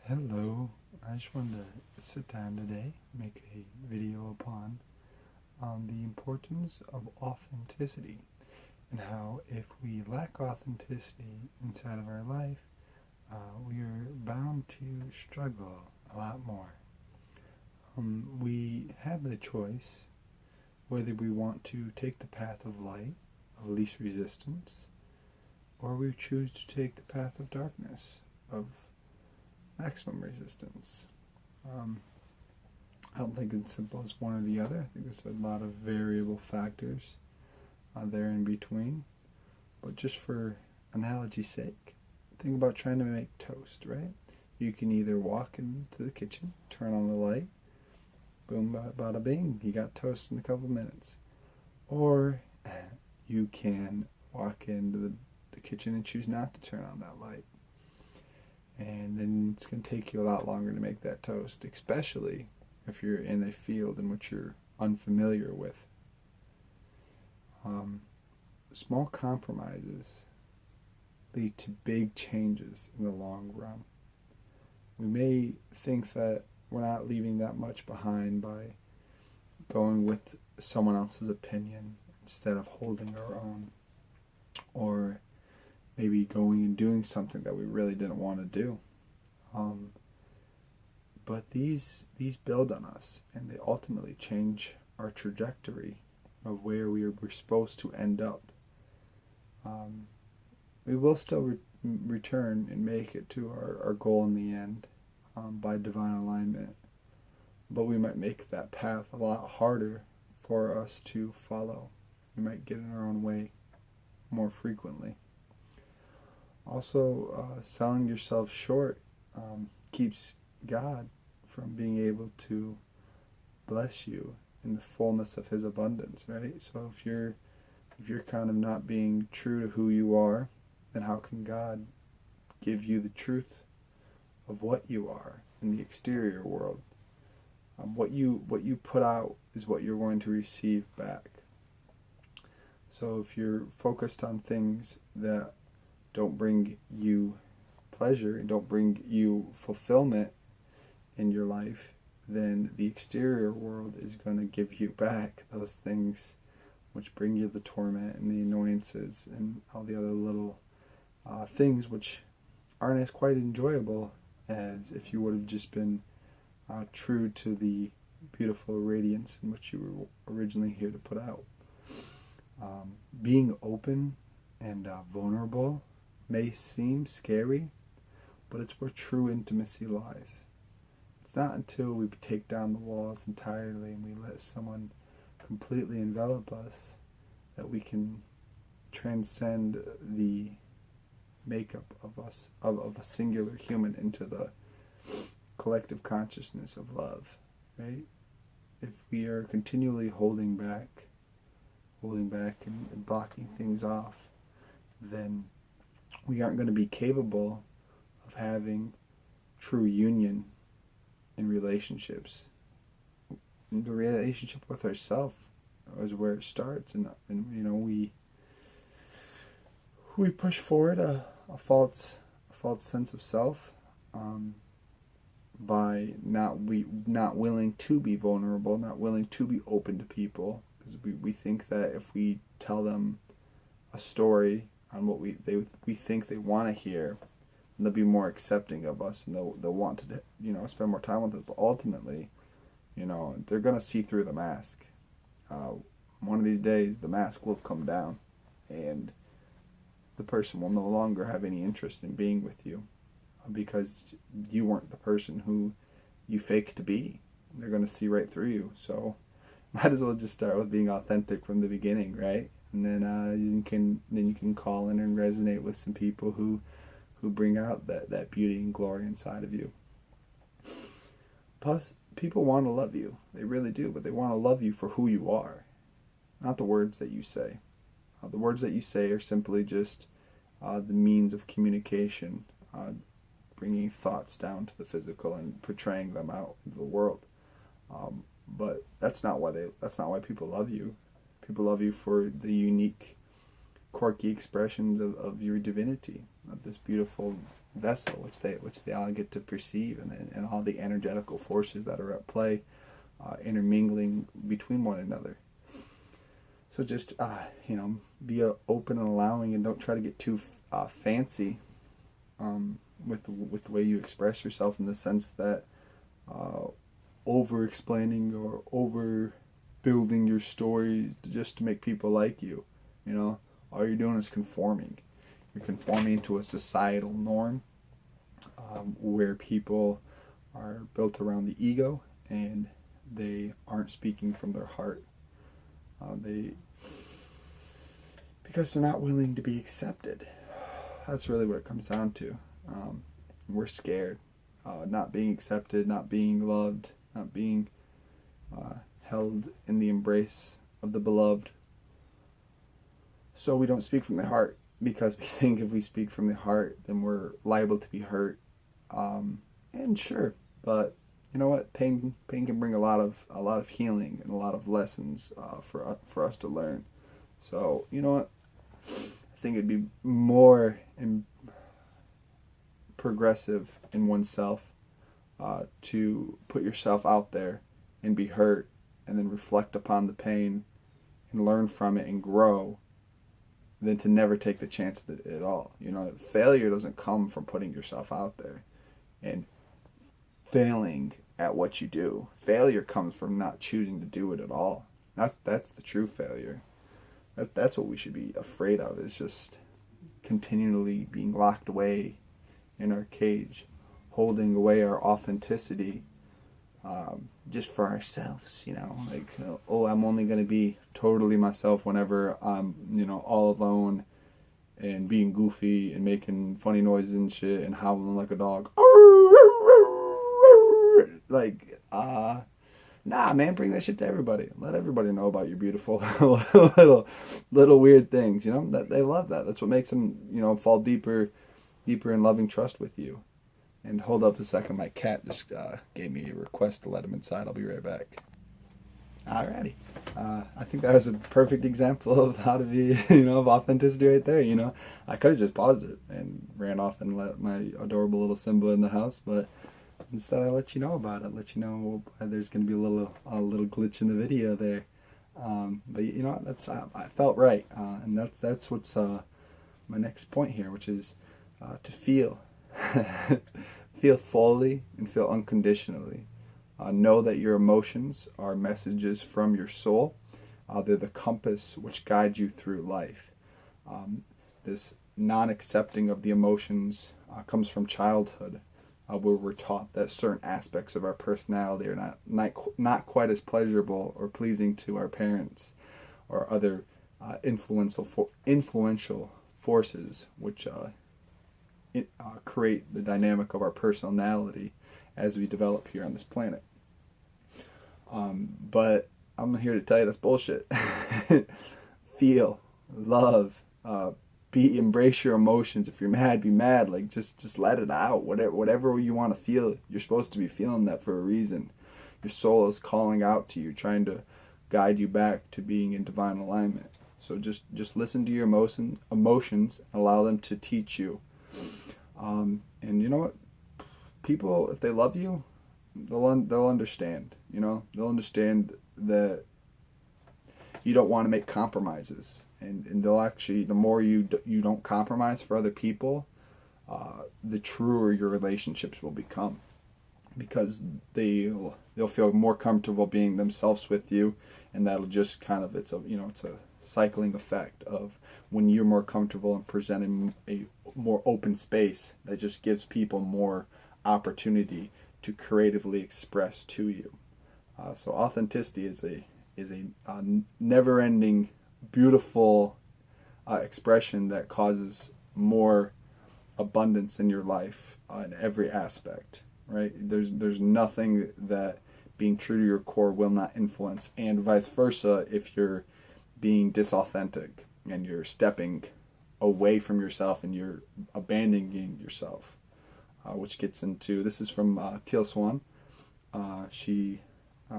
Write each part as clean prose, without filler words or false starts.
Hello, I just wanted to sit down today, make a video upon the importance of authenticity and how if we lack authenticity inside of our life, we are bound to struggle a lot more. We have the choice whether we want to take the path of light, of least resistance, or we choose to take the path of darkness, of maximum resistance. I don't think it's simple as one or the other. I think there's a lot of variable factors there in between. But just for analogy's sake, think about trying to make toast, right? You can either walk into the kitchen, turn on the light, boom, bada bing, you got toast in a couple minutes. Or you can walk into the kitchen and choose not to turn on that light. And then it's going to take you a lot longer to make that toast, especially if you're in a field in which you're unfamiliar with. Small compromises lead to big changes in the long run. We may think that we're not leaving that much behind by going with someone else's opinion instead of holding our own, or maybe going and doing something that we really didn't want to do. But these build on us, and they ultimately change our trajectory of where we're supposed to end up. We will still return and make it to our goal in the end by divine alignment, but we might make that path a lot harder for us to follow. We might get in our own way more frequently. Also, selling yourself short keeps God from being able to bless you in the fullness of His abundance, right? So if you're kind of not being true to who you are, then how can God give you the truth of what you are in the exterior world? What you put out is what you're going to receive back. So if you're focused on things that don't bring you pleasure and don't bring you fulfillment in your life, then the exterior world is going to give you back those things which bring you the torment and the annoyances and all the other little things which aren't as quite enjoyable as if you would have just been true to the beautiful radiance in which you were originally here to put out. Being open and vulnerable may seem scary, but it's where true intimacy lies. It's not until we take down the walls entirely and we let someone completely envelop us that we can transcend the makeup of us, of a singular human, into the collective consciousness of love, right? If we are continually holding back and blocking things off, then we aren't going to be capable of having true union in relationships. The relationship with ourselves is where it starts, and we push forward a false sense of self by not willing to be vulnerable, not willing to be open to people, because we think that if we tell them a story on what we think they want to hear, and they'll be more accepting of us, and they'll want to spend more time with us. But ultimately, they're gonna see through the mask. One of these days, the mask will come down, and the person will no longer have any interest in being with you because you weren't the person who you faked to be. They're gonna see right through you. So might as well just start with being authentic from the beginning, right? And then you can call in and resonate with some people who bring out that beauty and glory inside of you. Plus, people want to love you. They really do, but they want to love you for who you are, not the words that you say. The words that you say are simply just the means of communication, bringing thoughts down to the physical and portraying them out into the world. But that's not why people love you. People love you for the unique, quirky expressions of your divinity, of this beautiful vessel, which they all get to perceive, and all the energetical forces that are at play, intermingling between one another. So just be open and allowing, and don't try to get too fancy with the way you express yourself, in the sense that over explaining or over building your stories just to make people like you. All you're doing is conforming. You're conforming to a societal norm where people are built around the ego, and they aren't speaking from their heart. Because they're not willing to be accepted. That's really what it comes down to. We're scared, not being accepted, not being loved, not being held in the embrace of the beloved. So we don't speak from the heart, because we think if we speak from the heart, then we're liable to be hurt. And sure, but you know what? Pain can bring a lot of healing and a lot of lessons for us to learn. So you know what? I think it'd be more progressive in oneself to put yourself out there and be hurt, and then reflect upon the pain and learn from it and grow, than to never take the chance at all. Failure doesn't come from putting yourself out there and failing at what you do. Failure comes from not choosing to do it at all. That's the true failure. That's what we should be afraid of, is just continually being locked away in our cage, holding away our authenticity, just for ourselves, I'm only going to be totally myself whenever I'm, all alone and being goofy and making funny noises and shit and howling like a dog. Nah, man, bring that shit to everybody. Let everybody know about your beautiful little weird things, that they love that. That's what makes them, fall deeper in loving trust with you. And hold up a second, my cat just gave me a request to let him inside. I'll be right back. Alrighty. I think that was a perfect example of how to be, of authenticity right there. I could have just paused it and ran off and let my adorable little Simba in the house, but instead I let you know about it. Let you know there's going to be a little glitch in the video there. But that's I felt right, and that's what's my next point here, which is to feel. Feel fully and feel unconditionally. Know that your emotions are messages from your soul. They're the compass which guides you through life. This non-accepting of the emotions comes from childhood, where we're taught that certain aspects of our personality are not quite as pleasurable or pleasing to our parents or other influential forces, which create the dynamic of our personality as we develop here on this planet. But I'm here to tell you that's bullshit. Feel, love, embrace your emotions. If you're mad, be mad. Just let it out. Whatever you want to feel, you're supposed to be feeling that for a reason. Your soul is calling out to you, trying to guide you back to being in divine alignment. So just listen to your emotions, and allow them to teach you. And you know what? People, if they love you, they'll understand. They'll understand that you don't want to make compromises, and they'll actually, the more you don't compromise for other people, the truer your relationships will become, because they'll feel more comfortable being themselves with you, and that'll just kind of, it's a cycling effect of when you're more comfortable and presenting a more open space, that just gives people more opportunity to creatively express to you. So authenticity is a never-ending, beautiful expression that causes more abundance in your life in every aspect. Right? There's nothing that being true to your core will not influence, and vice versa if you're being disauthentic and you're stepping away from yourself and you're abandoning yourself, which gets into, this is from Teal Swan. She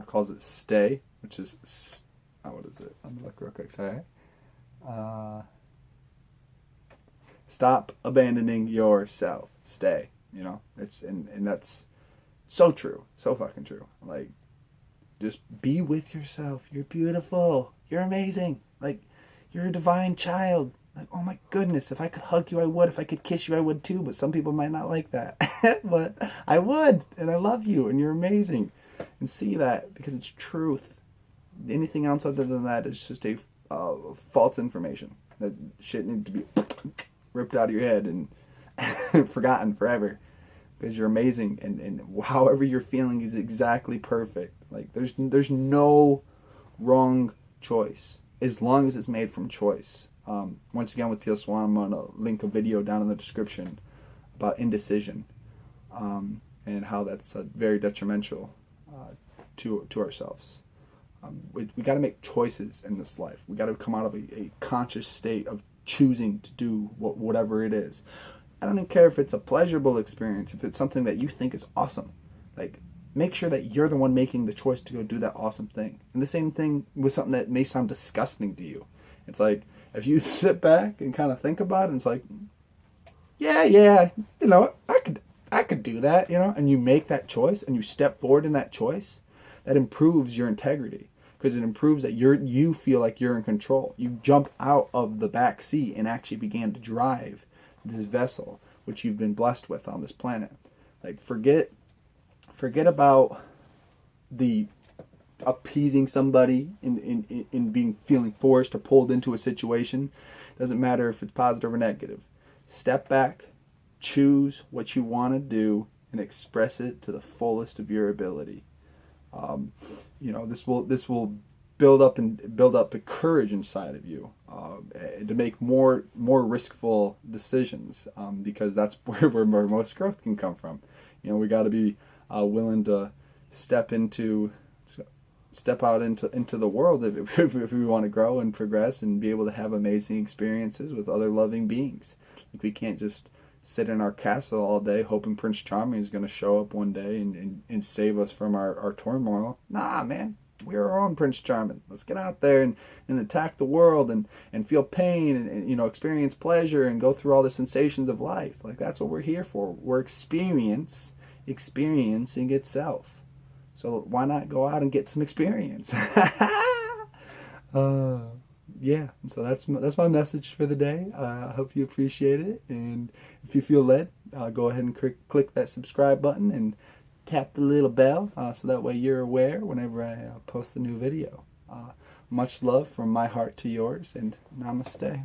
calls it stay, which is, what is it? Let me look real quick, sorry. Stop abandoning yourself. Stay. You know, and that's so true. So fucking true. Like, just be with yourself. You're beautiful. You're amazing. Like, you're a divine child. Like, oh my goodness, if I could hug you, I would. If I could kiss you, I would too. But some people might not like that. But I would. And I love you. And you're amazing. And see that, because it's truth. Anything else other than that is just a false information. That shit needs to be ripped out of your head and forgotten forever. Because you're amazing. And however you're feeling is exactly perfect. Like, there's no wrong choice, as long as it's made from choice. Once again, with Teal Swan, I'm going to link a video down in the description about indecision, and how that's very detrimental to ourselves. We got to make choices in this life. We got to come out of a conscious state of choosing to do whatever it is. I don't even care if it's a pleasurable experience, if it's something that you think is awesome. Like, make sure that you're the one making the choice to go do that awesome thing. And the same thing with something that may sound disgusting to you. It's like, if you sit back and kind of think about it, and it's like, yeah, you know, I could do that, you know, and you make that choice and you step forward in that choice, that improves your integrity, because it improves that you feel like you're in control. You jump out of the back seat and actually began to drive this vessel which you've been blessed with on this planet. Like, forget about the appeasing somebody in being feeling forced or pulled into a situation. Doesn't matter if it's positive or negative. Step back, choose what you want to do, and express it to the fullest of your ability. You know, this will build up a courage inside of you to make more riskful decisions, because that's where most growth can come from. You know, we got to be willing to step out into the world if we want to grow and progress and be able to have amazing experiences with other loving beings. Like, we can't just sit in our castle all day hoping Prince Charming is going to show up one day and save us from our turmoil. Nah, man. We're our own Prince Charming. Let's get out there and attack the world and feel pain and, you know, experience pleasure and go through all the sensations of life. Like, that's what we're here for. We're experiencing itself. So why not go out and get some experience? Yeah, so that's my message for the day. I hope you appreciate it, and if you feel led, go ahead and click that subscribe button and tap the little bell, so that way you're aware whenever I post a new video. Much love from my heart to yours, and namaste.